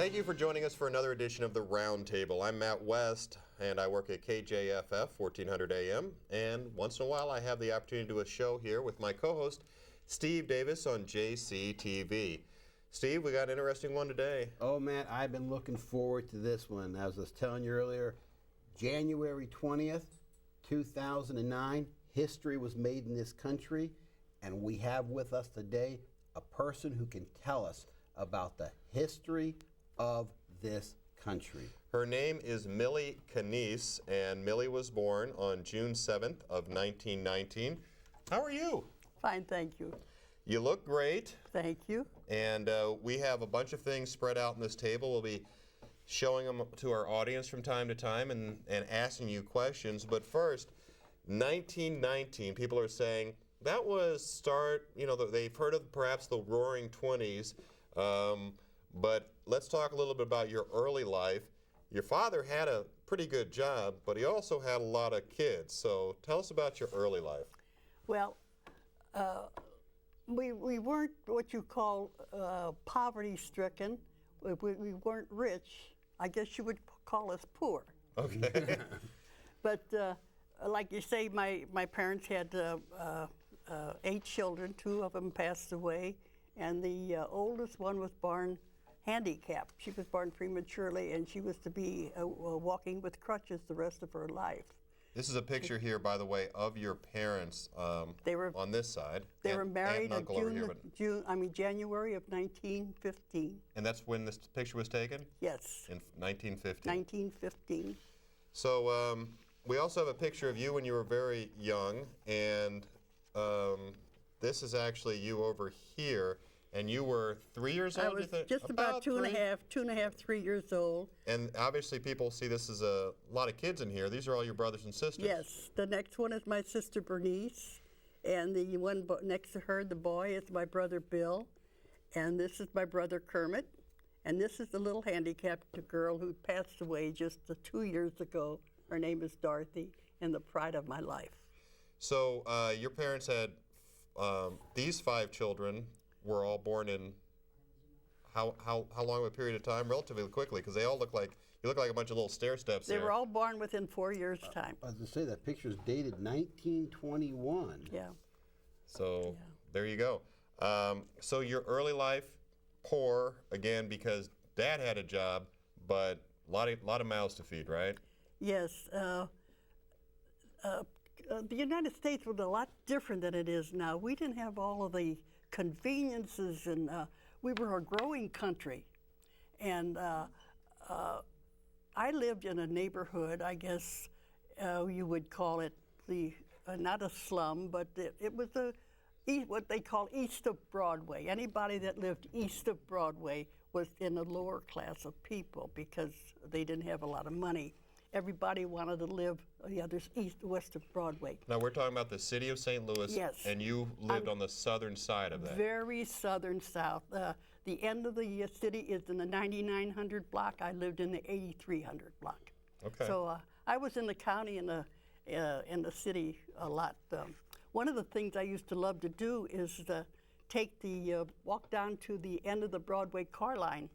Thank you for joining us for another edition of the Roundtable. I'm Matt West, and I work at KJFF 1400 AM. And once in a while, I have the opportunity to do a show here with my co-host, Steve Davis, on JCTV. Steve, we got an interesting one today. Oh, Matt, I've been looking forward to this one. As I was telling you earlier, January 20th, 2009, history was made in this country, and we have with us today a person who can tell us about the history of this country. Her name is Millie Knize, and Millie was born on June 7th of 1919. How are you? Fine, thank you. You look great. Thank you. And we have a bunch of things spread out on this table. We'll be showing them to our audience from time to time and asking you questions. But first, 1919, people are saying that was they've heard of perhaps the Roaring 20s. But let's talk a little bit about your early life. Your father had a pretty good job, but he also had a lot of kids. So tell us about your early life. Well, we weren't what you call poverty-stricken. We weren't rich. I guess you would call us poor. Okay. But like you say, my parents had 8 children. 2 of them passed away, and the oldest one was born handicapped. She was born prematurely, and she was to be walking with crutches the rest of her life. This is a picture here, by the way, of your parents They were on this side. They were married in in January of 1915. And that's when this picture was taken? Yes. In 1915. 1915. So we also have a picture of you when you were very young, and this is actually you over here. And you were 3 years old? I was just about two and a half, 3 years old. And obviously people see this as a lot of kids in here. These are all your brothers and sisters. Yes. The next one is my sister Bernice. And the one next to her, the boy, is my brother Bill. And this is my brother Kermit. And this is the little handicapped girl who passed away just 2 years ago. Her name is Dorothy, and the pride of my life. So your parents had these 5 children. Were all born in how long of a period of time? Relatively quickly, because they all look like a bunch of little stair steps. They were all born within 4 years' time. I was going to say that picture's dated 1921. Yeah. So there you go. So your early life, poor again because Dad had a job, but a lot of mouths to feed, right? Yes. The United States was a lot different than it is now. We didn't have all of the conveniences, and we were a growing country. And I lived in a neighborhood, I guess you would call it not a slum, but it was what they call east of Broadway. Anybody that lived east of Broadway was in a lower class of people because they didn't have a lot of money. Everybody wanted to live the others west of Broadway. Now we're talking about the city of St. Louis. Yes. And you lived on the southern side of that. Very southern south. The end of the city is in the 9900 block. I lived in the 8300 block. Okay. So I was in the county and in the city a lot. One of the things I used to love to do is walk down to the end of the Broadway car line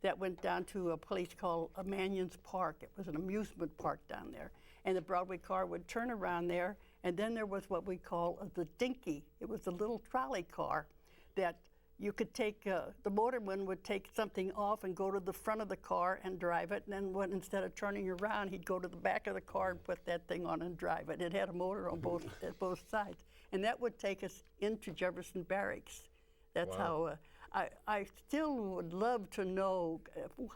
that went down to a place called Mannion's Park. It was an amusement park down there. And the Broadway car would turn around there, and then there was what we call the dinky. It was a little trolley car that you could take, the motorman would take something off and go to the front of the car and drive it, and then instead of turning around, he'd go to the back of the car and put that thing on and drive it. It had a motor on at both sides. And that would take us into Jefferson Barracks. That's Wow. how, I still would love to know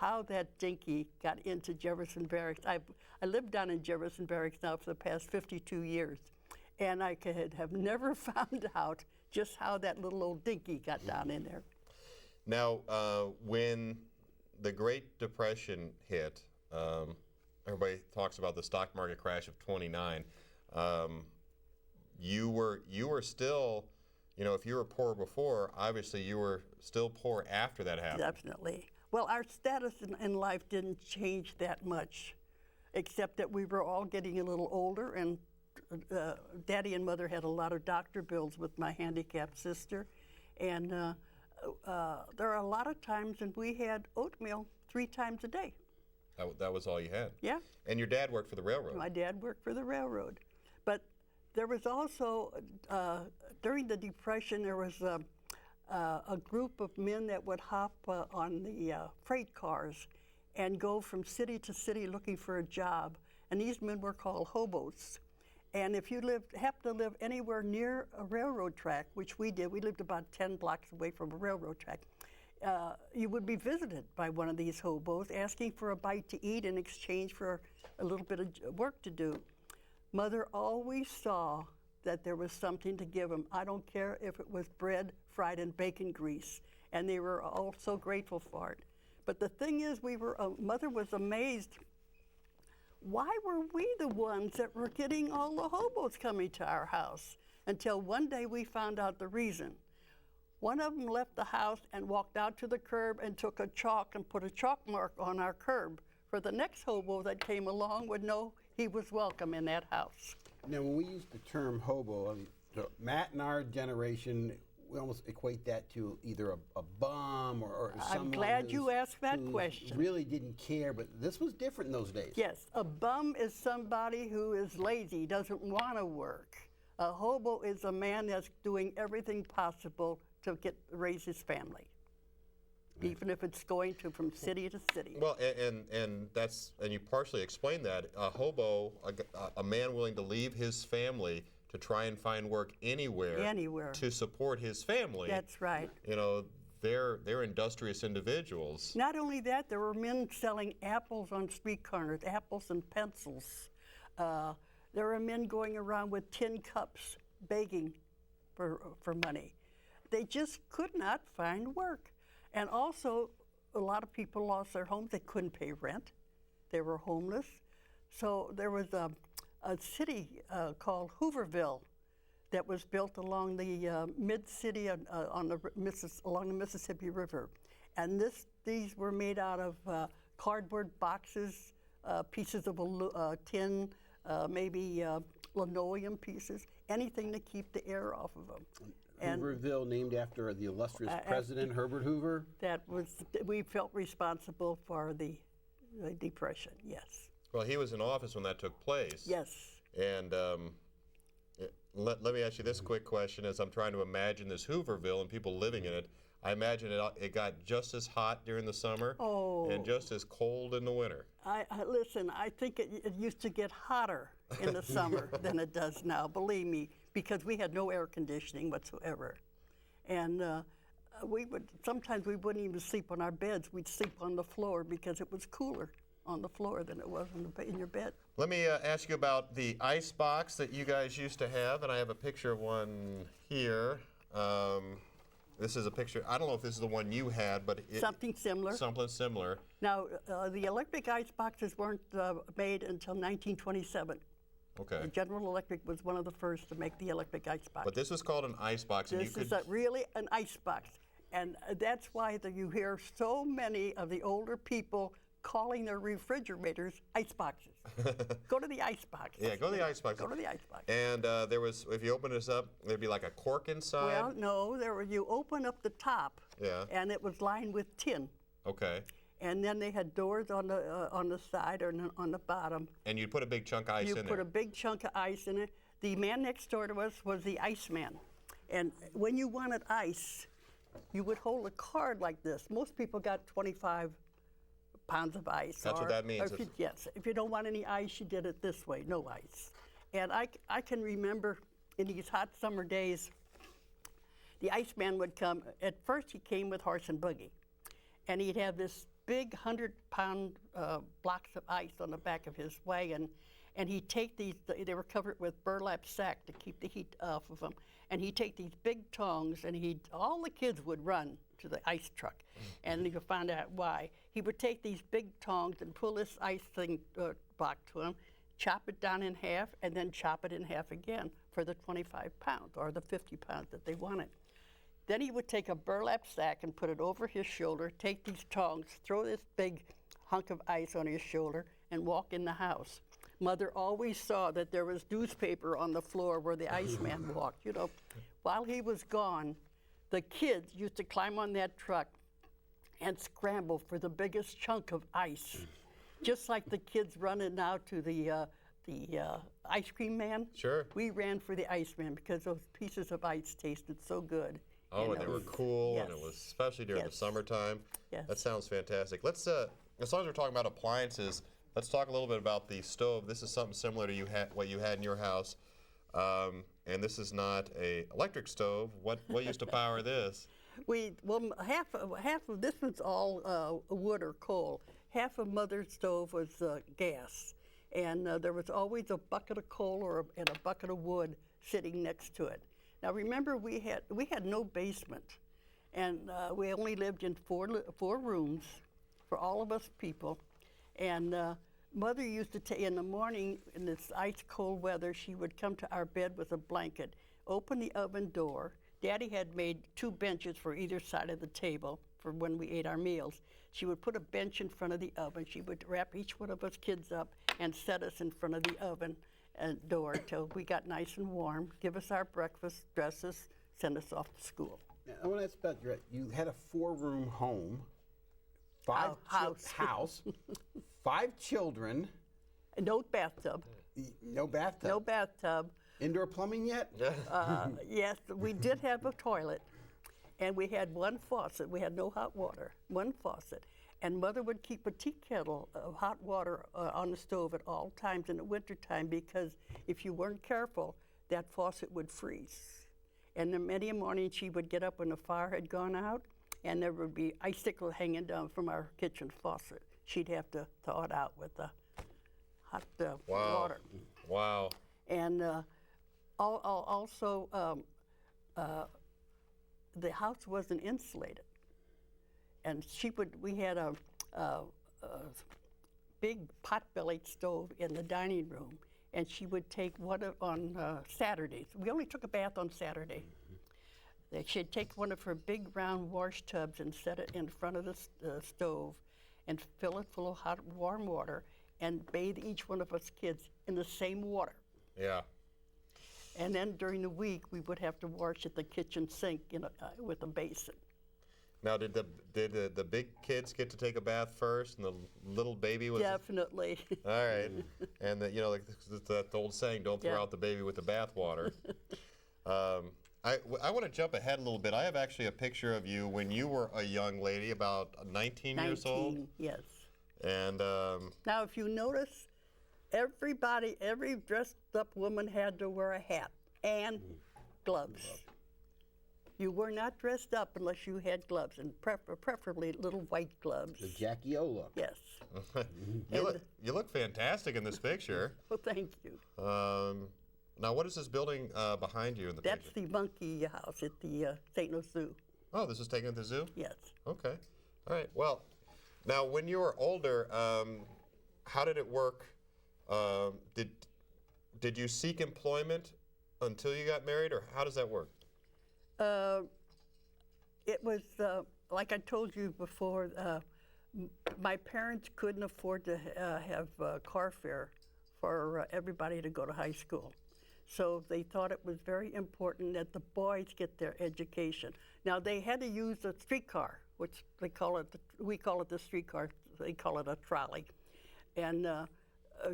how that dinky got into Jefferson Barracks. I lived down in Jefferson Barracks now for the past 52 years, and I have never found out just how that little old dinky got down in there. Now, when the Great Depression hit, everybody talks about the stock market crash of '29. You were still, if you were poor before, obviously you were still poor after that happened. Definitely. Well, our status in life didn't change that much, except that we were all getting a little older, and Daddy and Mother had a lot of doctor bills with my handicapped sister, and there are a lot of times when we had oatmeal 3 times a day. That was all you had. Yeah. And your dad worked for the railroad. My dad worked for the railroad. But there was also, during the Depression, there was a group of men that would hop on the freight cars and go from city to city looking for a job. And these men were called hobos. And if you happened to live anywhere near a railroad track, which we did, we lived about 10 blocks away from a railroad track, you would be visited by one of these hobos asking for a bite to eat in exchange for a little bit of work to do. Mother always saw that there was something to give them. I don't care if it was bread fried in bacon grease, and they were all so grateful for it. But the thing is, Mother was amazed. Why were we the ones that were getting all the hobos coming to our house? Until one day we found out the reason. One of them left the house and walked out to the curb and took a chalk and put a chalk mark on our curb, for the next hobo that came along would know he was welcome in that house. Now, when we use the term hobo, I mean, so Matt and our generation, we almost equate that to either a bum or someone I'm glad you asked that question. Really didn't care, but this was different in those days. Yes, a bum is somebody who is lazy, doesn't want to work. A hobo is a man that's doing everything possible to raise his family, even if it's going from city to city. Well, and you partially explained that. A hobo, a man willing to leave his family to try and find work anywhere to support his family. That's right. You know, they're industrious individuals. Not only that, there were men selling apples on street corners, apples and pencils. There were men going around with tin cups begging for money. They just could not find work. And also, a lot of people lost their homes. They couldn't pay rent. They were homeless. So there was a city called Hooverville that was built along the mid-city along the Mississippi River. And these were made out of cardboard boxes, pieces of tin, maybe linoleum pieces, anything to keep the air off of them. Hooverville, named after the illustrious president, Herbert Hoover? We felt responsible for the Depression, yes. Well, he was in office when that took place. Yes. And let me ask you this quick question as I'm trying to imagine this Hooverville and people living in it. I imagine it got just as hot during the summer and just as cold in the winter. Listen, I think it used to get hotter in the summer than it does now, believe me, because we had no air conditioning whatsoever. And sometimes we wouldn't even sleep on our beds. We'd sleep on the floor because it was cooler on the floor than it was in your bed. Let me ask you about the ice box that you guys used to have, and I have a picture of one here. This is a picture. I don't know if this is the one you had, but something similar. Something similar. Now, the electric ice boxes weren't made until 1927. Okay. General Electric was one of the first to make the electric ice box. But this was called an ice box. This is really an ice box. And that's why you hear so many of the older people calling their refrigerators ice boxes. Go to the ice box. Yeah, go to the ice box. Go to the ice box. And there was, if you open this up, there'd be like a cork inside. Well, no, you open up the top, and it was lined with tin. Okay. And then they had doors on the side or on the bottom. And you put a big chunk of ice in there. You put a big chunk of ice in it. The man next door to us was the Iceman. And when you wanted ice, you would hold a card like this. Most people got 25 pounds of ice. That's what that means. Yes. If you don't want any ice, you did it this way, no ice. And I can remember in these hot summer days, the Iceman would come. At first, he came with horse and buggy. And he'd have this big 100-pound blocks of ice on the back of his wagon. And he'd take these, they were covered with burlap sack to keep the heat off of them. And he'd take these big tongs, and all the kids would run to the ice truck. And you could find out why. He would take these big tongs and pull this ice thing back to him, chop it down in half, and then chop it in half again for the 25 pounds or the 50 pounds that they wanted. Then he would take a burlap sack and put it over his shoulder, take these tongs, throw this big hunk of ice on his shoulder, and walk in the house. Mother always saw that there was newspaper on the floor where the Iceman walked. You know, while he was gone, the kids used to climb on that truck and scramble for the biggest chunk of ice, just like the kids running now to the ice cream man. Sure. We ran for the ice man because those pieces of ice tasted so good. Oh, and they were cool, and it Yes. was especially during the Yes. summertime. Yes. That sounds fantastic. Let's, as long as we're talking about appliances, let's talk a little bit about the stove. This is something similar to what you had in your house, and this is not a electric stove. What used to power this? Half of this was all wood or coal. Half of Mother's stove was gas, and there was always a bucket of coal and a bucket of wood sitting next to it. Now remember, we had no basement, and we only lived in four rooms for all of us people, and Mother used to in the morning in this ice cold weather, she would come to our bed with a blanket, open the oven door. Daddy had made 2 benches for either side of the table for when we ate our meals. She would put a bench in front of the oven. She would wrap each one of us kids up and set us in front of the oven and door till we got nice and warm, give us our breakfast, dress us, send us off to school. Now, I want to ask about you had a 4-room home, house, 5 children. No bathtub. No bathtub. No bathtub. Indoor plumbing yet? Yes, we did have a toilet, and we had 1 faucet. We had no hot water, 1 faucet. And Mother would keep a tea kettle of hot water on the stove at all times in the wintertime because if you weren't careful, that faucet would freeze. And then many a morning she would get up when the fire had gone out, and there would be icicles hanging down from our kitchen faucet. She'd have to thaw it out with the hot water. Wow. And also, the house wasn't insulated. And we had a big pot-bellied stove in the dining room, and she would take on Saturdays. We only took a bath on Saturday. She'd take one of her big round wash tubs and set it in front of the stove and fill it full of hot, warm water and bathe each one of us kids in the same water. Yeah. And then during the week, we would have to wash at the kitchen sink with a basin. Now, did the big kids get to take a bath first, and the little baby was? Definitely. All right, and like the old saying, "Don't throw out the baby with the bathwater." I want to jump ahead a little bit. I have actually a picture of you when you were a young lady, about 19 years old. Yes. And now, if you notice, every dressed-up woman had to wear a hat and gloves. You were not dressed up unless you had gloves, and preferably little white gloves. The Jackie O look. Yes. you look fantastic in this picture. Well, thank you. Now, what is this building behind you in the That's picture? the monkey house at the St. Louis Zoo. Oh, this is taken at the zoo? Yes. Okay. All right. Well, now when you were older, how did it work? Did you seek employment until you got married, or how does that work? It was, like I told you before, my parents couldn't afford to have car fare for everybody to go to high school. So they thought it was very important that the boys get their education. Now, they had to use a streetcar, which we call it the streetcar, they call it a trolley. And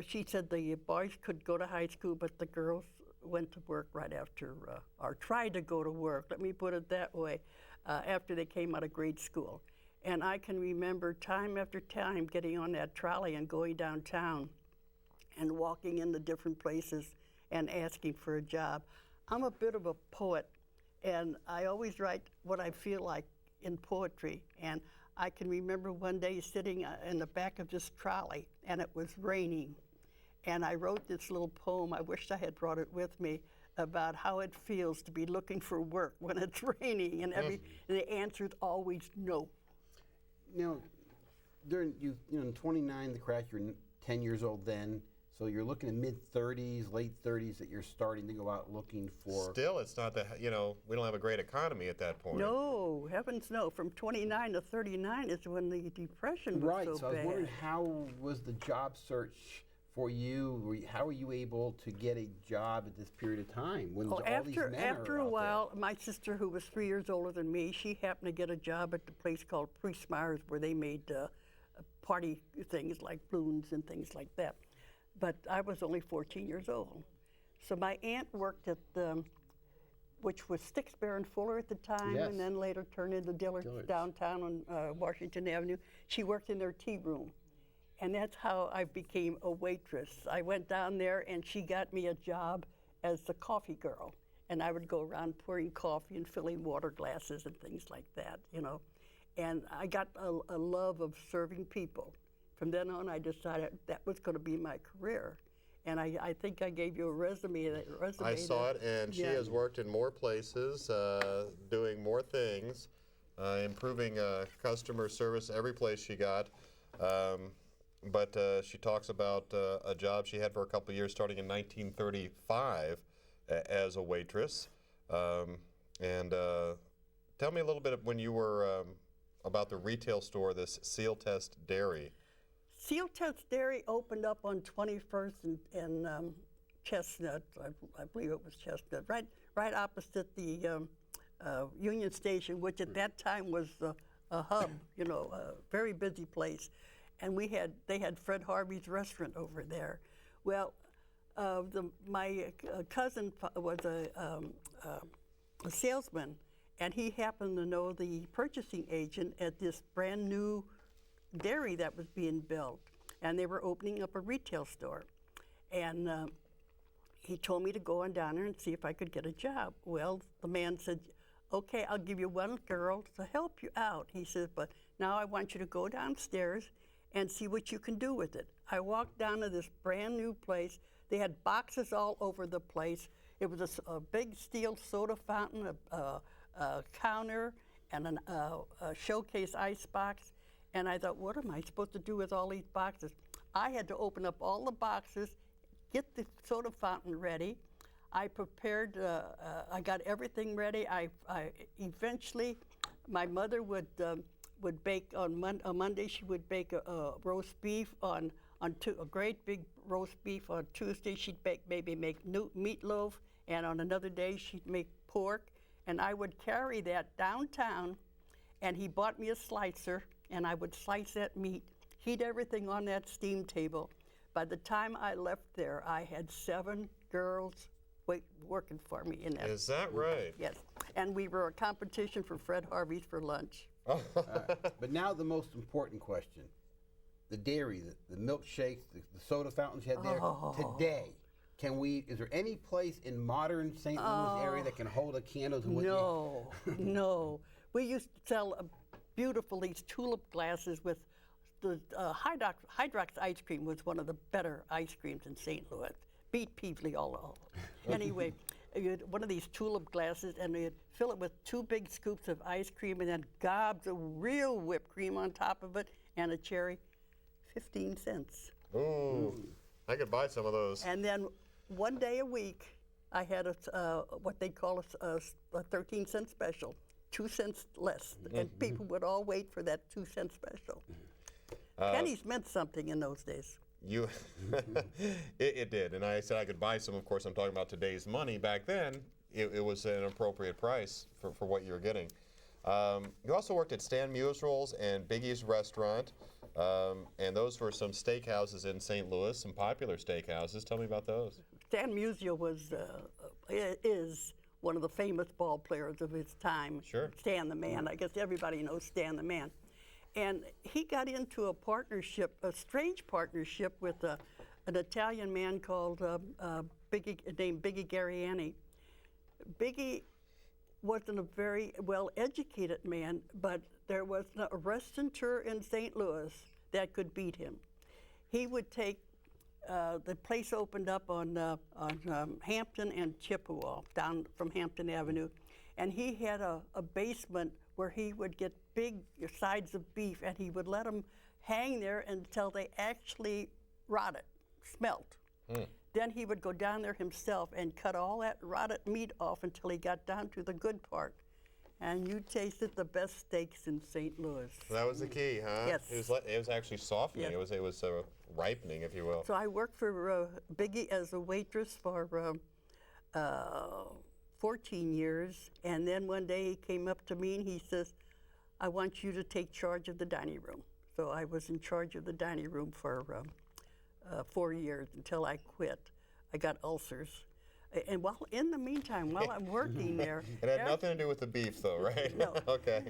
she said the boys could go to high school, but the girls went to work right after, or tried to go to work, let me put it that way, after they came out of grade school. And I can remember time after time getting on that trolley and going downtown and walking in the different places and asking for a job. I'm a bit of a poet, and I always write what I feel like in poetry. And I can remember one day sitting in the back of this trolley, and it was raining. And I wrote this little poem, I wish I had brought it with me, about how it feels to be looking for work when it's raining, and the answer is always no. Now, in 29, the crash, you're 10 years old then, so you're looking at mid-30s, late 30s that you're starting to go out looking for. Still, it's not that, we don't have a great economy at that point. No, heavens no. From 29 to 39 is when the Depression was right, so so I was bad. wondering how was the job search for you? How were you able to get a job at this period of time when all these men after are a out while, my sister, who was 3 years older than me, she happened to get a job at the place called Priest Myers, where they made party things like balloons and things like that. But I was only 14 years old. So my aunt worked at which was Stixbear and Fuller at the time, Yes. and then later turned into Dillard's downtown on Washington Avenue. She worked in their tea room. And that's how I became a waitress. I went down there and she got me a job as the coffee girl. And I would go around pouring coffee and filling water glasses and things like that, you know. And I got a love of serving people. From then on, I decided that was going to be my career. And I think I gave you a resume. I saw it, and she has worked in more places, doing more things, improving customer service every place she got. But she talks about a job she had for a couple of years starting in 1935 as a waitress. And tell me a little bit of when you were about the retail store, this Seal Test Dairy. Seal Test Dairy opened up on 21st and Chestnut. I believe it was Chestnut, right opposite the Union Station, which at that time was a hub, you know, a very busy place. And they had Fred Harvey's restaurant over there. Well, my cousin was a salesman, and he happened to know the purchasing agent at this brand new dairy that was being built, and they were opening up a retail store. And he told me to go on down there and see if I could get a job. Well, the man said, okay, I'll give you one girl to help you out. He said, but now I want you to go downstairs and see what you can do with it. I walked down to this brand new place. They had boxes all over the place. It was a big steel soda fountain, a counter, and a showcase ice box. And I thought, what am I supposed to do with all these boxes? I had to open up all the boxes, get the soda fountain ready. I prepared, I got everything ready. I eventually, my mother would bake on Monday. She would bake a roast beef a great big roast beef. On Tuesday, she'd maybe make meatloaf, and on another day, she'd make pork. And I would carry that downtown, and he bought me a slicer, and I would slice that meat, heat everything on that steam table. By the time I left there, I had 7 girls working for me in that. Is that right? Yes, and we were a competition for Fred Harvey's for lunch. But now the most important question. The dairy, the milkshakes, the soda fountains you had there, today, is there any place in modern St. Louis area that can hold a candle to what No. We used to sell beautiful these tulip glasses with the Hydrox ice cream was one of the better ice creams in St. Louis. Beat Peevely all over. Anyway, you had one of these tulip glasses, and you'd fill it with 2 big scoops of ice cream and then gobs of real whipped cream on top of it and a cherry, 15 cents. Ooh, I could buy some of those. And then one day a week, I had what they call a 13-cent special, 2 cents less, and people would all wait for that 2-cent special. Pennies meant something in those days. It did, and I said I could buy some. Of course, I'm talking about today's money. Back then, it was an appropriate price for what you were getting. You also worked at Stan Musier's and Biggie's Restaurant, and those were some steakhouses in St. Louis, some popular steakhouses. Tell me about those. Stan Musial is one of the famous ball players of his time. Sure. Stan the Man. I guess everybody knows Stan the Man. And he got into a partnership, a strange partnership with an Italian man called named Biggie Garriani. Biggie wasn't a very well-educated man, but there was a restaurateur in St. Louis that could beat him. He would take, the place opened up on Hampton and Chippewa, down from Hampton Avenue, and he had a basement where he would get big sides of beef, and he would let them hang there until they actually rotted, smelt. Then he would go down there himself and cut all that rotted meat off until he got down to the good part. and you tasted the best steaks in St. Louis. That was the key, huh? Yes. It was actually softening. Yeah. It was ripening, if you will. So I worked for Biggie as a waitress for 14 years, and then one day he came up to me and he says, I want you to take charge of the dining room. So I was in charge of the dining room for 4 years until I quit. I got ulcers. And while in the meantime, while I'm working there, It had nothing to do with the beef, though, right? No. Okay.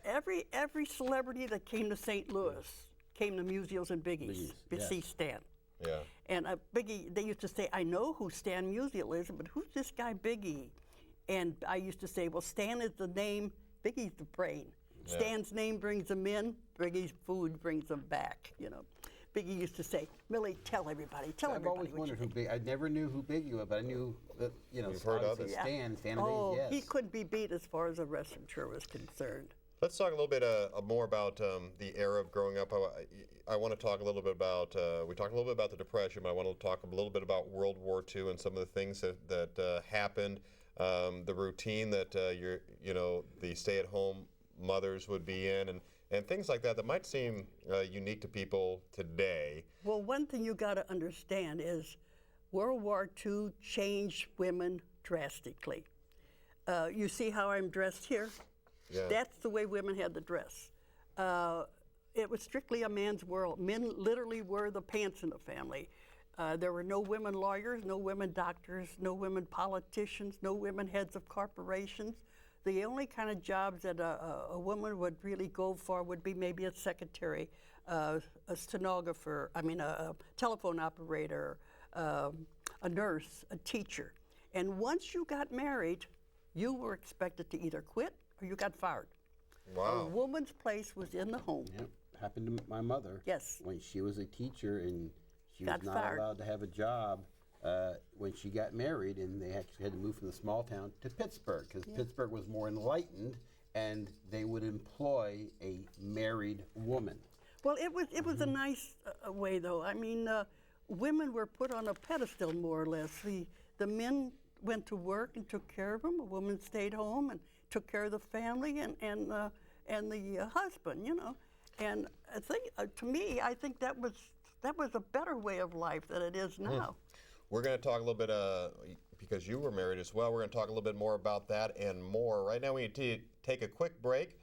every celebrity that came to St. Louis came to Musials and Biggies to yes. see Stan. Yeah. And Biggie, they used to say, I know who Stan Musial is, but who's this guy Biggie? And I used to say, well, Stan is the name, Biggie's the brain. Yeah. Stan's name brings them in, Biggie's food brings them back, you know. Biggie used to say, Millie, tell everybody, tell I've everybody always what wondered you who think. I never knew who Biggie was, but I knew that, you know, You've heard of obviously it. Stan Oh, yes. he couldn't be beat as far as the restaurateur was concerned. Let's talk a little bit more about the era of growing up. I want to talk a little bit about, we talked a little bit about the Depression, but I want to talk a little bit about World War II and some of the things that happened, the routine that the stay-at-home mothers would be in, and things like that might seem unique to people today. Well, one thing you got to understand is World War II changed women drastically. You see how I'm dressed here? Yeah. That's the way women had to dress. It was strictly a man's world. Men literally were the pants in the family. There were no women lawyers, no women doctors, no women politicians, no women heads of corporations. The only kind of jobs that a woman would really go for would be maybe a secretary, a stenographer, a telephone operator, a nurse, a teacher. And once you got married, you were expected to either quit or you got fired. Wow. A woman's place was in the home. Yep. Happened to my mother. Yes. When she was a teacher and she was Got not fired. allowed to have a job when she got married, and they actually had to move from the small town to Pittsburgh because Pittsburgh was more enlightened, and they would employ a married woman. Well, it was a nice way, though. I mean, women were put on a pedestal, more or less. The men went to work and took care of them. A woman stayed home and took care of the family and the husband, you know. And I think, to me, I think that was a better way of life than it is now. We're going to talk a little bit, because you were married as well, we're going to talk a little bit more about that and more. Right now we need to take a quick break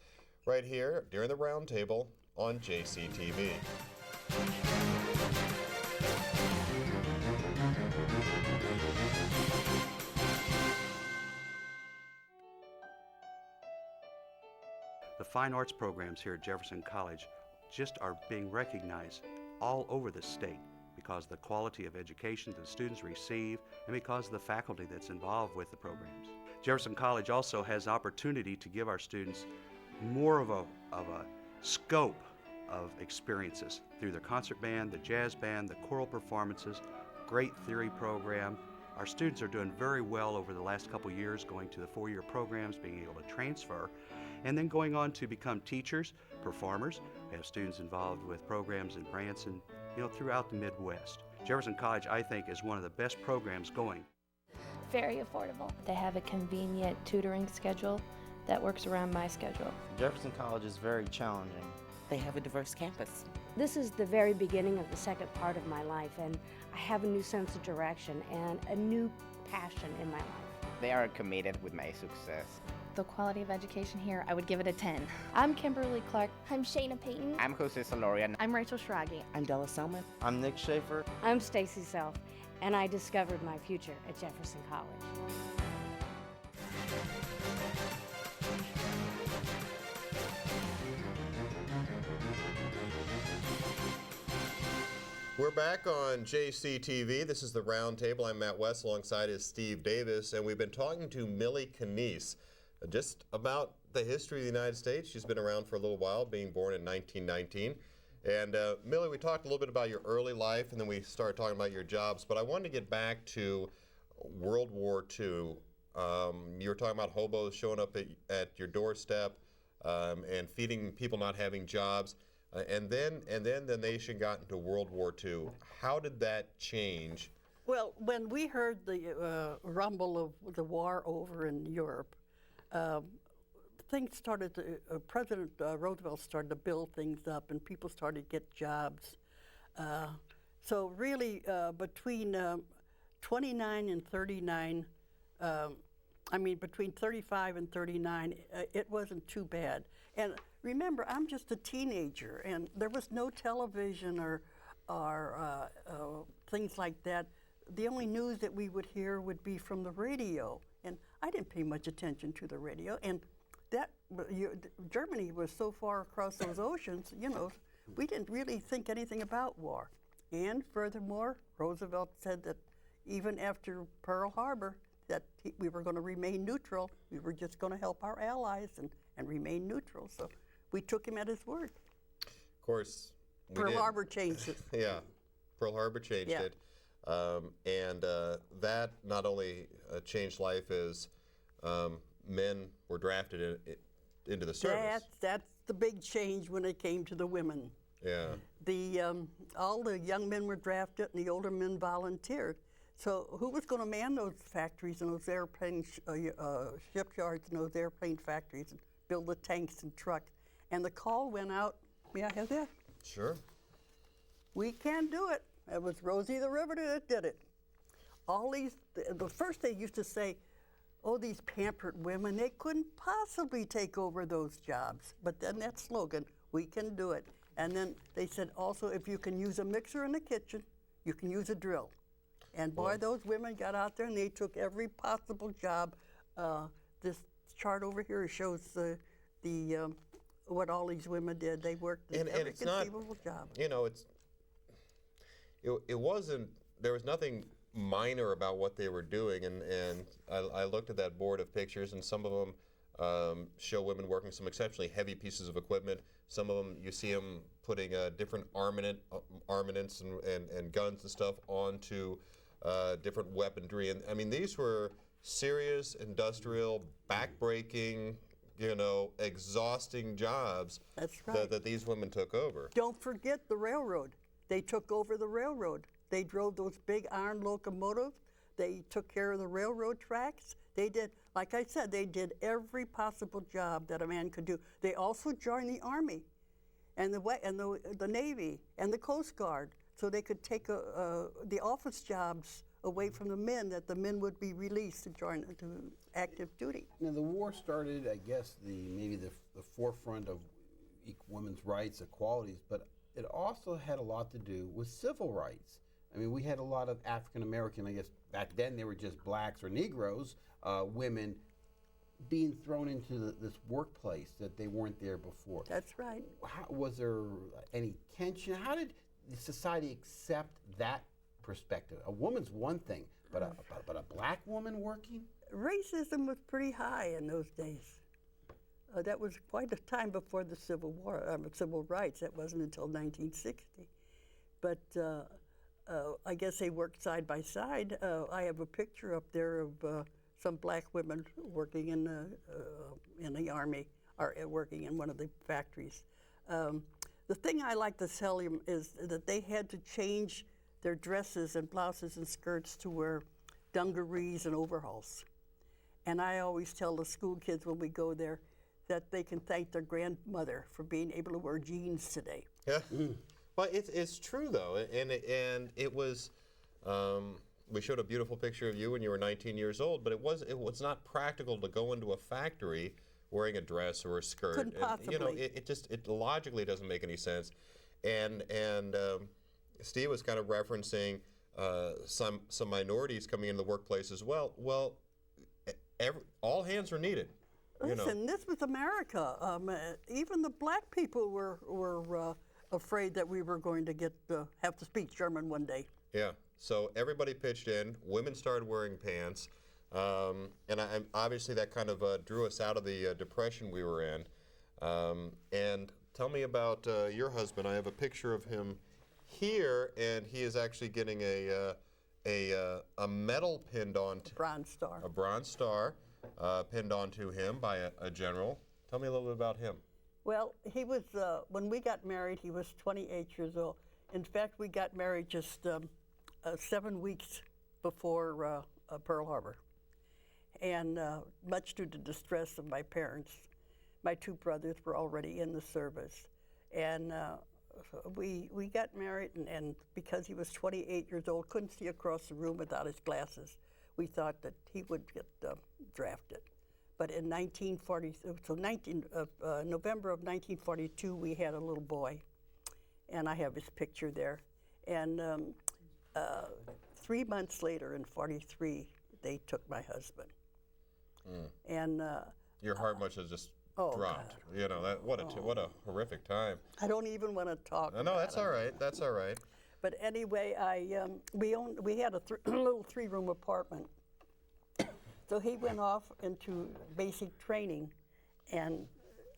right here during the round table on JCTV. The fine arts programs here at Jefferson College just are being recognized all over the state because of the quality of education that the students receive and because of the faculty that's involved with the programs. Jefferson College also has opportunity to give our students more of a scope of experiences through their concert band, the jazz band, the choral performances, great theory program. Our students are doing very well over the last couple years, going to the four-year programs, being able to transfer, and then going on to become teachers, performers. We have students involved with programs in Branson, throughout the Midwest. Jefferson College, I think, is one of the best programs going. Very affordable. They have a convenient tutoring schedule that works around my schedule. Jefferson College is very challenging. They have a diverse campus. This is the very beginning of the second part of my life, and I have a new sense of direction and a new passion in my life. They are committed with my success. The quality of education here, I would give it a 10. I'm Kimberly Clark. I'm Shayna Payton. I'm Jose Soloria. I'm Rachel Schrage. I'm Della Selman. I'm Nick Schaefer. I'm Stacy Self, and I discovered my future at Jefferson College. We're back on JCTV. This is the Round Table. I'm Matt West, alongside is Steve Davis, and we've been talking to Millie Knize just about the history of the United States. She's been around for a little while, being born in 1919. And Millie, we talked a little bit about your early life, and then we started talking about your jobs, but I wanted to get back to World War II. You were talking about hobos showing up at your doorstep and feeding people not having jobs. And then the nation got into World War II. How did that change? Well, when we heard the rumble of the war over in Europe, things started to, President Roosevelt started to build things up and people started to get jobs. So really between 29 and 39, between 35 and 39, it wasn't too bad. And remember, I'm just a teenager, and there was no television or things like that. The only news that we would hear would be from the radio, and I didn't pay much attention to the radio. And Germany was so far across those oceans, we didn't really think anything about war. And furthermore, Roosevelt said that even after Pearl Harbor, that we were going to remain neutral. We were just going to help our allies and remain neutral. So we took him at his word. Of course, Pearl Harbor changed it. Yeah, Pearl Harbor changed it. And that not only changed life as men were drafted into the service. That's the big change when it came to the women. Yeah. All the young men were drafted and the older men volunteered. So who was going to man those factories and those airplane shipyards and those airplane factories and build the tanks and trucks? And the call went out. May I have that? Sure. We can do it. It was Rosie the Riveter that did it. All these, the first they used to say, oh, these pampered women, they couldn't possibly take over those jobs. But then that slogan, we can do it. And then they said also, if you can use a mixer in the kitchen, you can use a drill. And boy, those women got out there and they took every possible job. This chart over here shows what all these women did. They worked every conceivable job. It wasn't, there was nothing minor about what they were doing, and I looked at that board of pictures, and some of them show women working some exceptionally heavy pieces of equipment. Some of them, you see them putting different armaments and guns and stuff onto different weaponry. And I mean, these were serious, industrial, back-breaking, exhausting jobs. That's right. that these women took over. Don't forget the railroad. They took over the railroad. They drove those big iron locomotives. They took care of the railroad tracks. They did, like I said, they did every possible job that a man could do. They also joined the Army and the Navy and the Coast Guard, so they could take the office jobs away from the men, that the men would be released to join to active duty. Now the war started, I guess, maybe the forefront of women's rights, equalities, but it also had a lot to do with civil rights. I mean, we had a lot of African American, I guess back then they were just blacks or Negroes, women being thrown into this workplace that they weren't there before. That's right. Was there any tension? How did society accept that perspective? A woman's one thing, but a black woman working? Racism was pretty high in those days. That was quite a time before the Civil War, civil rights. That wasn't until 1960. But I guess they worked side by side. I have a picture up there of some black women working in the Army, or working in one of the factories. The thing I like to tell you is that they had to change their dresses and blouses and skirts to wear dungarees and overalls. And I always tell the school kids when we go there that they can thank their grandmother for being able to wear jeans today. Yeah. Well, it's true though, and it was. We showed a beautiful picture of you when you were 19 years old, but it was not practical to go into a factory wearing a dress or a skirt. Couldn't possibly. It logically doesn't make any sense. And Steve was kind of referencing some minorities coming into the workplace as well. Well, all hands are needed. Listen, this was America. Even the black people were afraid that we were going to have to speak German one day. Yeah. So everybody pitched in. Women started wearing pants, and obviously that kind of drew us out of the depression we were in. And tell me about your husband. I have a picture of him here, and he is actually getting a medal pinned on. Bronze Star. A Bronze Star pinned onto him by a general. Tell me a little bit about him. Well, he was when we got married. He was 28 years old. In fact, we got married just 7 weeks before Pearl Harbor, and much to the distress of my parents. my two brothers were already in the service. And we got married, and because he was 28 years old, couldn't see across the room without his glasses, we thought that he would get drafted. But in November of 1942, we had a little boy, and I have his picture there. And 3 months later, in '43, they took my husband. And Your heart must have just Oh, dropped. God. You know, what a horrific time. I don't even want to talk. No, about that's it. all right. That's all right. But anyway, we had a little 3-room apartment. So he went off into basic training, and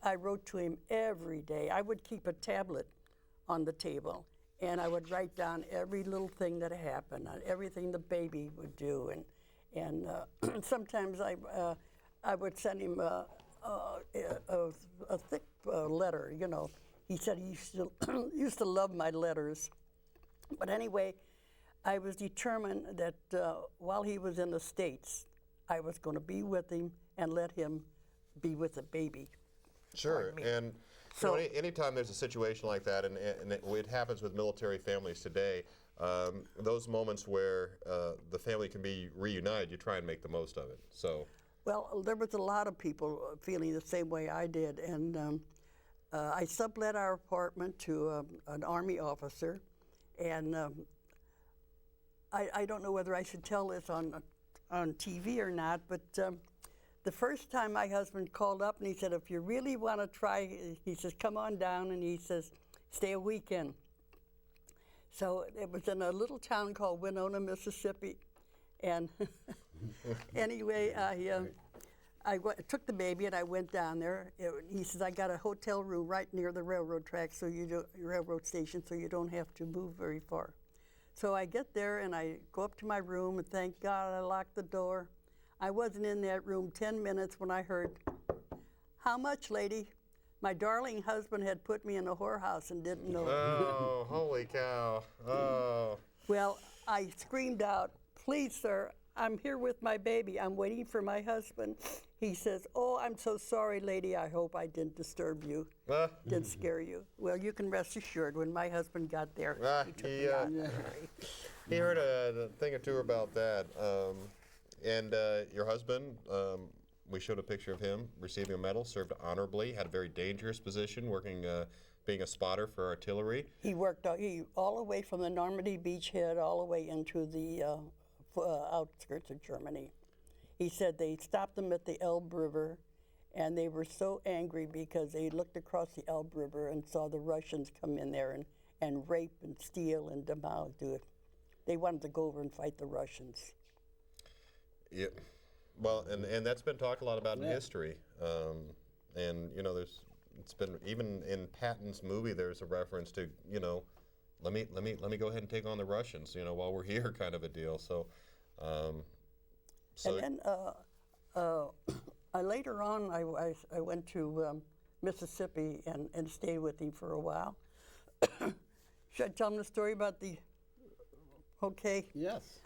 I wrote to him every day. I would keep a tablet on the table, and I would write down every little thing that happened, everything the baby would do, and sometimes I would send him a thick letter. You know, he said he used to love my letters. But anyway, I was determined that while he was in the States, I was going to be with him and let him be with the baby. Sure, me. and So- anytime there's a situation like that, and it happens with military families today, those moments where the family can be reunited, you try and make the most of it. So, Well, there was a lot of people feeling the same way I did, and I sublet our apartment to an Army officer, and I don't know whether I should tell this on TV or not, but the first time my husband called up and he said, if you really want to try, he says, come on down, and he says, stay a weekend. So it was in a little town called Winona, Mississippi, and anyway, I took the baby and I went down there. He says, I got a hotel room right near the railroad track, railroad station, so you don't have to move very far. So I get there and I go up to my room, and thank God I locked the door. I wasn't in that room 10 minutes when I heard, how much, lady? My darling husband had put me in a whorehouse and didn't know it. oh, holy cow! Oh, Well, I screamed out, please, sir, I'm here with my baby. I'm waiting for my husband. He says, oh, I'm so sorry, lady. I hope I didn't disturb you, didn't scare you. Well, you can rest assured, when my husband got there, he took me out. he heard a thing or two about that. And your husband, we showed a picture of him receiving a medal, served honorably, had a very dangerous position, working, being a spotter for artillery. He worked all the way from the Normandy beachhead all the way into the outskirts of Germany. He said they stopped them at the Elbe River, and they were so angry because they looked across the Elbe River and saw the Russians come in there and rape and steal and do it. They wanted to go over and fight the Russians. Yeah, well, and that's been talked a lot about in history, and you know, it's been even in Patton's movie. There's a reference to, you know, let me go ahead and take on the Russians, you know, while we're here, kind of a deal. So, And then later on, I went to Mississippi and stayed with him for a while. Should I tell him the story about the? Okay. Yes.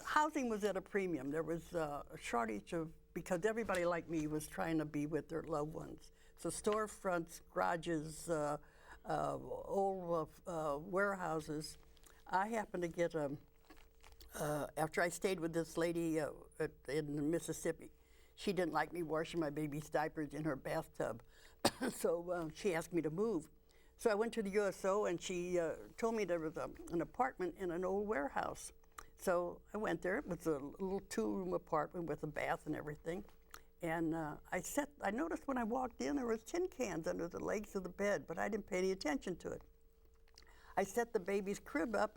Housing was at a premium. There was a shortage because everybody like me was trying to be with their loved ones. So storefronts, garages, old warehouses. I happened to get after I stayed with this lady in Mississippi. She didn't like me washing my baby's diapers in her bathtub, so she asked me to move. So I went to the USO, and she told me there was an apartment in an old warehouse. So I went there. It was a little 2-room apartment with a bath and everything. And I noticed when I walked in, there was tin cans under the legs of the bed, but I didn't pay any attention to it. I set the baby's crib up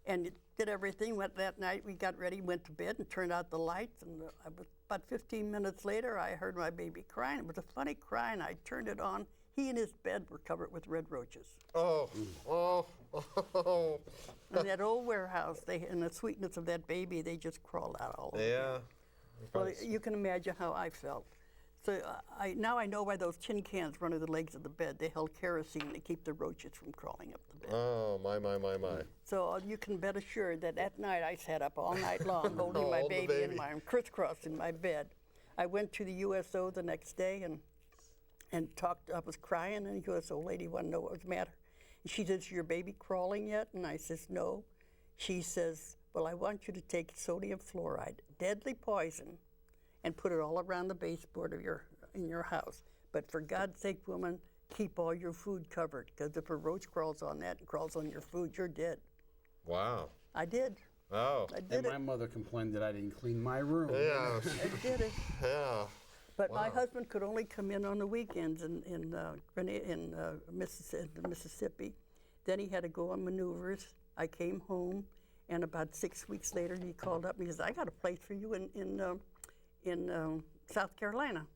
and did everything. Went that night, we got ready, went to bed, and turned out the lights. And about 15 minutes later, I heard my baby crying. It was a funny cry, and I turned it on. He and his bed were covered with red roaches. oh. In that old warehouse, in the sweetness of that baby, they just crawled out all over. Yeah. Well, you can imagine how I felt. So now I know why those tin cans were under the legs of the bed. They held kerosene to keep the roaches from crawling up the bed. Oh, my. So you can bet assured that at night I sat up all night long holding my Hold the baby baby. in my crisscross in my bed. I went to the USO the next day, and and talked. I was crying, and he goes, "Old lady, want to know what was the matter?" And she says, "Is your baby crawling yet?" And I says, "No." She says, "Well, I want you to take sodium fluoride, deadly poison, and put it all around the baseboard of in your house. But for God's sake, woman, keep all your food covered, because if a roach crawls on that and crawls on your food, you're dead." Wow. I did. Oh. I And did my it. mother complained that I didn't clean my room. Yeah. I did it. Yeah. But my Wow. husband could only come in on the weekends in Mississippi. Then he had to go on maneuvers. I came home, and about 6 weeks later, he called up and he says, "I got a place for you in South Carolina,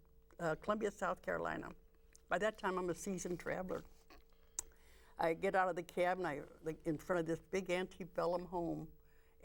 Columbia, South Carolina." By that time, I'm a seasoned traveler. I get out of the cab, and in front of this big antebellum home,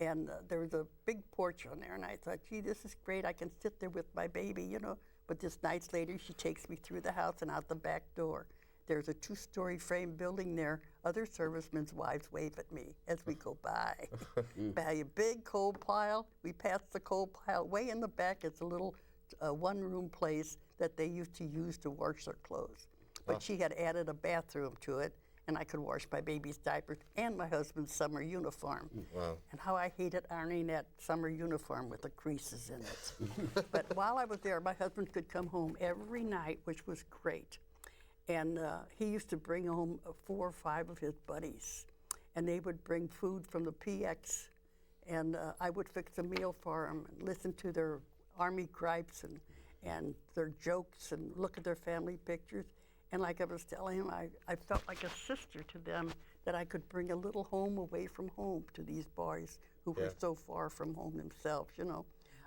and there was a big porch on there, and I thought, gee, this is great. I can sit there with my baby, you know. But this nights later, she takes me through the house and out the back door. There's a 2-story frame building there. Other servicemen's wives wave at me as we go by. By a big coal pile. We pass the coal pile. Way in the back is a little one-room place that they used to use to wash their clothes. But she had added a bathroom to it, and I could wash my baby's diapers and my husband's summer uniform. Wow. And how I hated ironing that summer uniform with the creases in it. But while I was there, my husband could come home every night, which was great. And he used to bring home 4 or 5 of his buddies. And they would bring food from the PX. And I would fix a meal for them and listen to their Army gripes and their jokes and look at their family pictures. And like I was telling him, I felt like a sister to them, that I could bring a little home away from home to these boys who were so far from home themselves, you know.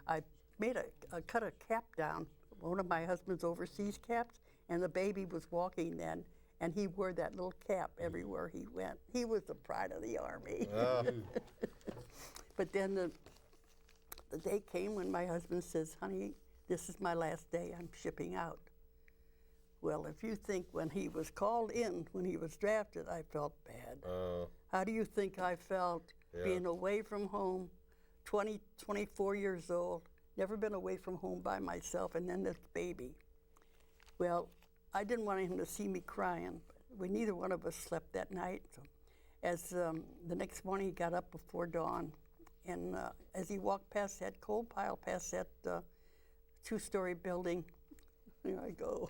I made cut a cap down, one of my husband's overseas caps, and the baby was walking then, and he wore that little cap everywhere he went. He was the pride of the Army. But then the day came when my husband says, "Honey, this is my last day. I'm shipping out." Well, if you think when he was called in, when he was drafted, I felt bad. How do you think I felt being away from home, 24 years old, never been away from home by myself, and then this baby? Well, I didn't want him to see me crying. Neither one of us slept that night. So as the next morning, he got up before dawn, and as he walked past that coal pile, past that 2-story building, there I go.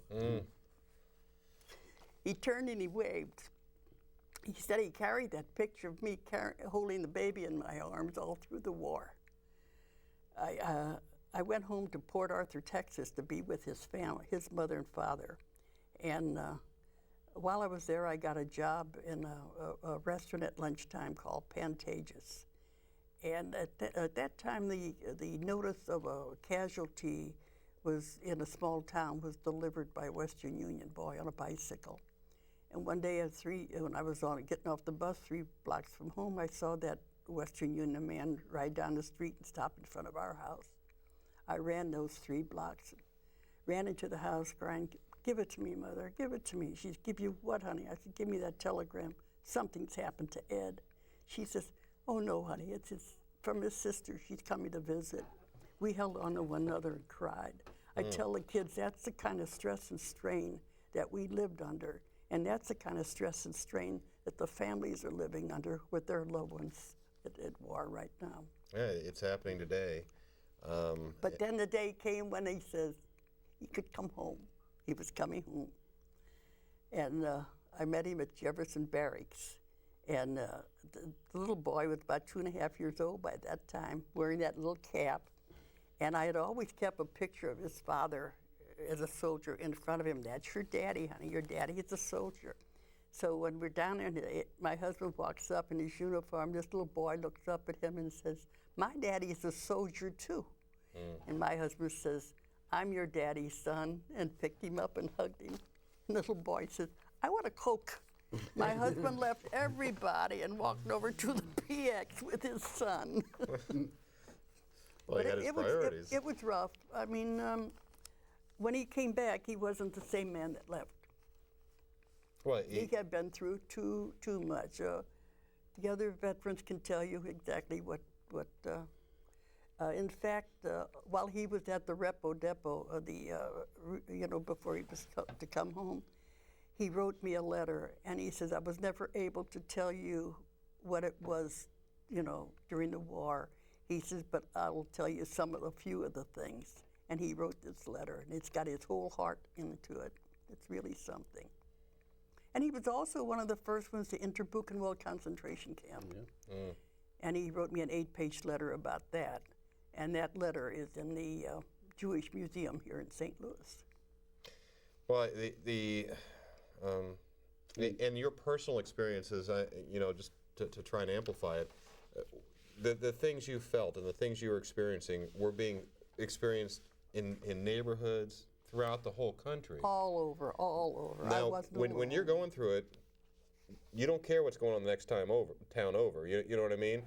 He turned and he waved. He said he carried that picture of me holding the baby in my arms all through the war. I went home to Port Arthur, Texas, to be with his family, his mother and father. And while I was there, I got a job in a restaurant at lunchtime called Pantages. And at that time, the notice of a casualty was in a small town, was delivered by a Western Union boy on a bicycle. And one day when I was getting off the bus 3 blocks from home, I saw that Western Union man ride down the street and stop in front of our house. I ran those 3 blocks, ran into the house crying, "Give it to me, Mother, give it to me." She said, "Give you what, honey?" I said, "Give me that telegram. Something's happened to Ed." She says, "Oh no, honey, it's from his sister. She's coming to visit." We held on to one another and cried. I tell the kids, that's the kind of stress and strain that we lived under. And that's the kind of stress and strain that the families are living under with their loved ones at war right now. Yeah, it's happening today. But then the day came when he says he could come home. He was coming home. And I met him at Jefferson Barracks. And the little boy was about 2.5 years old by that time, wearing that little cap. And I had always kept a picture of his father as a soldier in front of him. "That's your daddy, honey. Your daddy is a soldier." So when we're down there, my husband walks up in his uniform. This little boy looks up at him and says, "My daddy is a soldier too." And my husband says, "I'm your daddy's son," and picked him up and hugged him. And the little boy says, "I want a Coke." My husband left everybody and walked over to the PX with his son. Well, he had his priorities. It was rough. I mean, when he came back, he wasn't the same man that left. Well, He had been through too much. The other veterans can tell you exactly what In fact, while he was at the repo depot, before he was to come home, he wrote me a letter, and he says, I was never able to tell you what it was, during the war. He says, but I will tell you a few of the things. And he wrote this letter, and it's got his whole heart into it. It's really something. And he was also one of the first ones to enter Buchenwald concentration camp. Yeah. And he wrote me an 8-page letter about that. And that letter is in the Jewish Museum here in St. Louis. Well, and your personal experiences, just to try and amplify it, the things you felt and the things you were experiencing were being experienced in neighborhoods throughout the whole country. All over. Now, I wasn't when alone. you're going through it, you don't care what's going on the next town over. You know what I mean?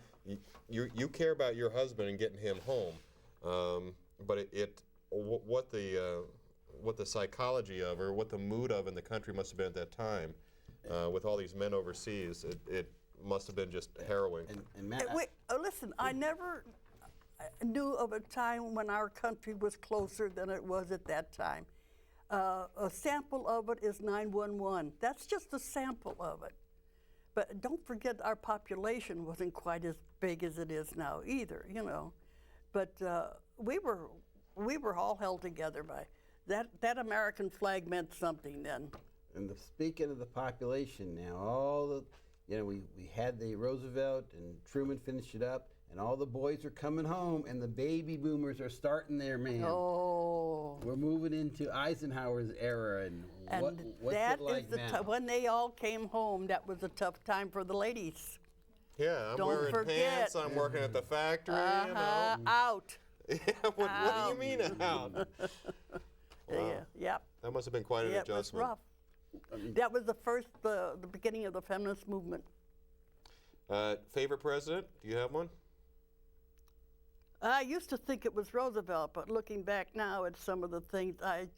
You care about your husband and getting him home, but what the psychology of, or what the mood of in the country must have been at that time, with all these men overseas, it must have been just harrowing. And Matt, Listen, I never knew of a time when our country was closer than it was at that time. A sample of it is 911. That's just a sample of it. But don't forget, our population wasn't quite as big as it is now either, But we were all held together by that American flag meant something then. and speaking of the population now, all the, we had the Roosevelt and Truman finished it up, and all the boys are coming home, and the baby boomers are starting there, man. Oh. We're moving into Eisenhower's era, and what's that it like is the now? when they all came home, that was a tough time for the ladies. Yeah, I'm Don't wearing forget. pants, I'm working at the factory, Out. Yeah, what do you mean out? Wow. Yeah, yep. That must have been quite an Yeah, it was adjustment. rough. That was the beginning of the feminist movement. Favorite president? Do you have one? I used to think it was Roosevelt, but looking back now at some of the things, I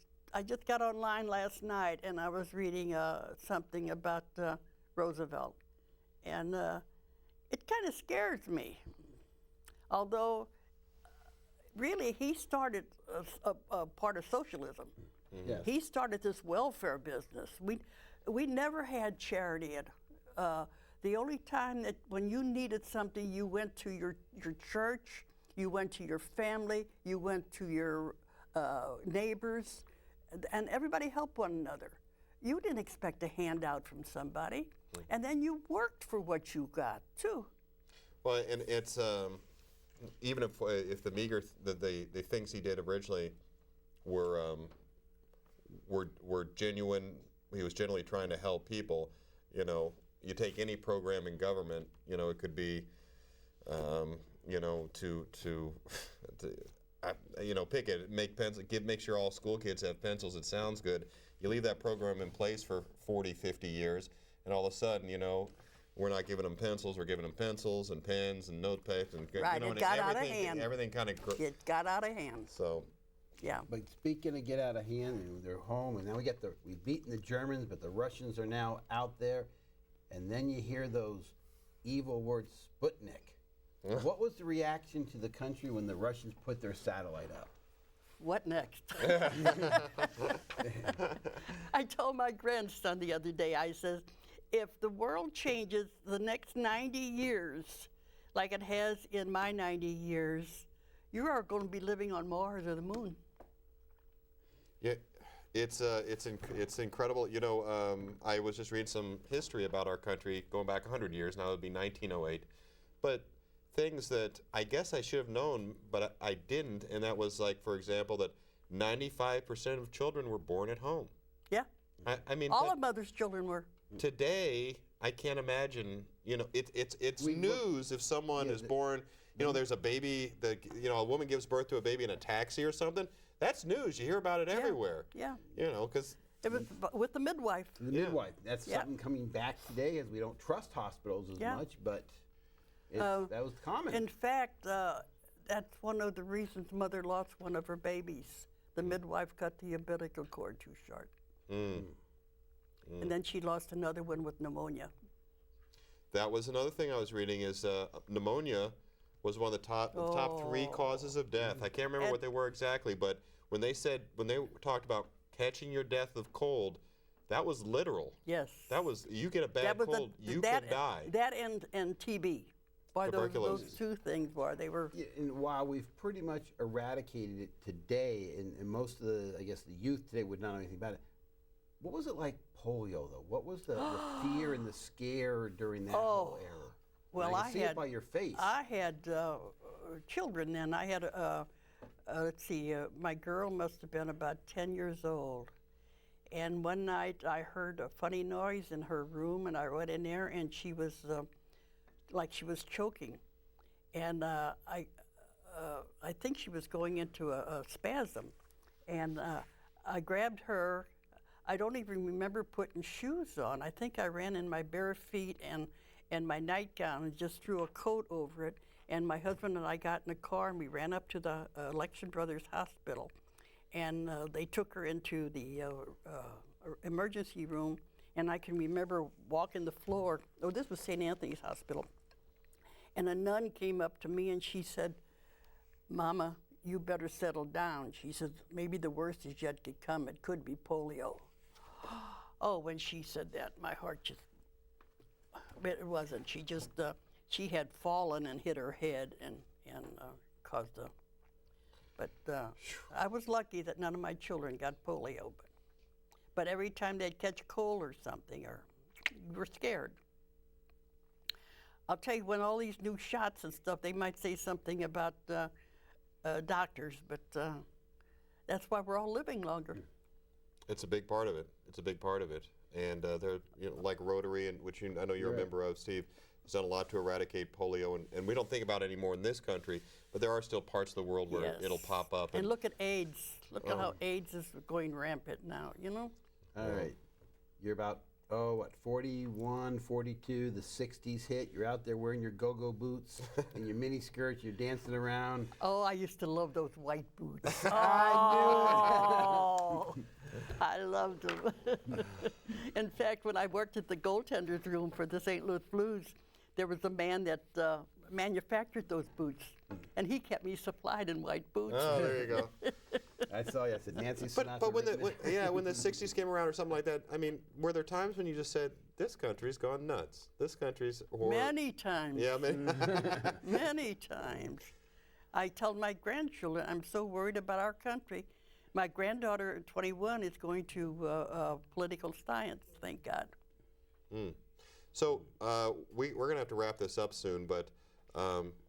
just got online last night and I was reading something about Roosevelt, and it kind of scares me. Although, really, he started a part of socialism. Yes. He started this welfare business. We never had charity. The only time that when you needed something, you went to your church, you went to your family, you went to your neighbors, and everybody helped one another. You didn't expect a handout from somebody, and then you worked for what you got too. Well, and it's even if the meager the things he did originally were genuine, he was generally trying to help people. You take any program in government, it could be, pick it, make pencil, make sure all school kids have pencils. It sounds good. You leave that program in place for 40, 50 years, and all of a sudden, we're not giving them pencils. We're giving them pencils and pens and notepads, and Right, it got out of hand. Everything kind of. It got out of hand. So. Yeah. But speaking of get out of hand, and they're home, and now we've beaten the Germans, but the Russians are now out there, and then you hear those evil words, Sputnik. What was the reaction to the country when the Russians put their satellite up? What next? I told my grandson the other day, I said, if the world changes the next 90 years, like it has in my 90 years, you are going to be living on Mars or the moon. Yeah, it's incredible. I was just reading some history about our country going back 100 years. Now it would be 1908, but things that I guess I should have known, but I didn't, and that was like, for example, that 95% of children were born at home. Yeah. I mean, all of mother's children were. Today, I can't imagine. It's news if someone is born. There's a baby that a woman gives birth to a baby in a taxi or something. That's news. You hear about it everywhere. Yeah. Because it was with the midwife. The midwife. That's something coming back today, as we don't trust hospitals as much, but that was common. In fact, that's one of the reasons Mother lost one of her babies. The midwife cut the umbilical cord too short. And then she lost another one with pneumonia. That was another thing I was reading is pneumonia was one of the top 3 causes of death. I can't remember what they were exactly, but when they talked about catching your death of cold, that was literal. Yes. That was, you get a bad cold, you could die. That and TB. Boy, those 2 things they were. Yeah, and while we've pretty much eradicated it today, and most of the, I guess, the youth today would not know anything about it, what was it like polio, though? What was the fear and the scare during that whole era? Well, I see it by your face. I had children then. I had, let's see, my girl must have been about 10 years old. And one night I heard a funny noise in her room, and I went in there, and she was like she was choking. And I think she was going into a spasm. And I grabbed her. I don't even remember putting shoes on. I think I ran in my bare feet and my nightgown and just threw a coat over it. And my husband and I got in the car and we ran up to the Election Brothers Hospital. And they took her into the emergency room. And I can remember walking the floor. Oh, this was St. Anthony's Hospital. And a nun came up to me and she said, "Mama, you better settle down." She said, "Maybe the worst is yet to come. It could be polio." Oh, when she said that, my heart just, but it wasn't. She just, she had fallen and hit her head and caused a, but I was lucky that none of my children got polio. But every time they'd catch a cold or something, or you were scared. I'll tell you, when all these new shots and stuff, they might say something about doctors, but that's why we're all living longer. It's a big part of it. It's a big part of it. And they're, like Rotary, and which I know you're a member of, Steve, has done a lot to eradicate polio. And we don't think about it anymore in this country, but there are still parts of the world where it'll pop up. And look at AIDS. Look at how AIDS is going rampant now, All right. You're about, 41, 42, the 60s hit. You're out there wearing your go-go boots and your mini skirts. You're dancing around. Oh, I used to love those white boots. I knew it. I loved them. In fact, when I worked at the goaltender's room for the St. Louis Blues, there was a man that manufactured those boots, and he kept me supplied in white boots. Oh, there you go. I saw you. I said, Nancy Sinatra. But when the 60s came around or something like that, I mean, were there times when you just said, this country's gone nuts? This country's horrible? Many times. Yeah, many times. I tell my grandchildren, I'm so worried about our country. My granddaughter, 21, is going to political science, thank God. So we're going to have to wrap this up soon, but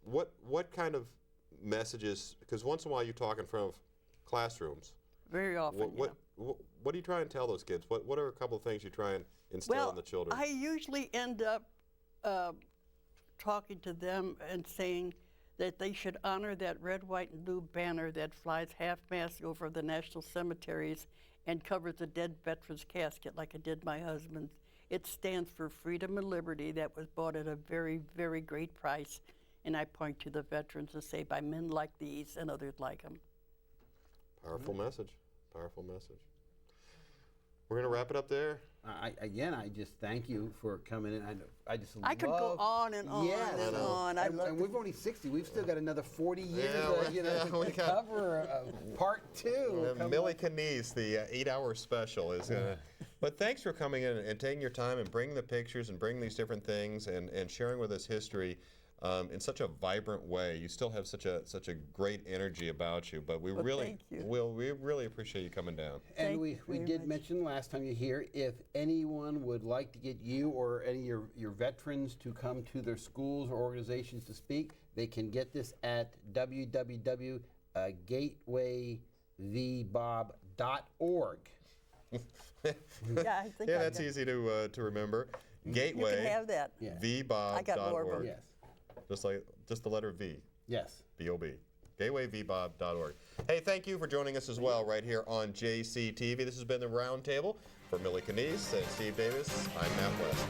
what kind of messages, because once in a while you talk in front of classrooms. Very often, What do you try and tell those kids? What are a couple of things you try and instill in the children? I usually end up talking to them and saying that they should honor that red, white, and blue banner that flies half-mast over the national cemeteries and covers a dead veteran's casket like it did my husband's. It stands for freedom and liberty that was bought at a very, very great price. And I point to the veterans and say, by men like these and others like them. Powerful message. Powerful message. We're going to wrap it up there. I just thank you for coming in. I could go on and on and on. And we've only 60. We've still got another 40 years to cover part 2. Millie Knize, the 8-hour special is going to. But thanks for coming in and taking your time and bringing the pictures and bringing these different things and sharing with us history in such a vibrant way. You still have such a great energy about you, but we really appreciate you coming down. And we did mention last time you were here, if anyone would like to get you or any of your veterans to come to their schools or organizations to speak, they can get this at www.gatewayvbob.org. Yeah, I think that's easy to remember. Gateway. You can have that. VBob.org. I got more of them. Yes. Just the letter V. Yes. B-O-B. GatewayVBob.org. Hey, thank you for joining us as well right here on JCTV. This has been the Roundtable. For Millie Knize and Steve Davis, I'm Matt West.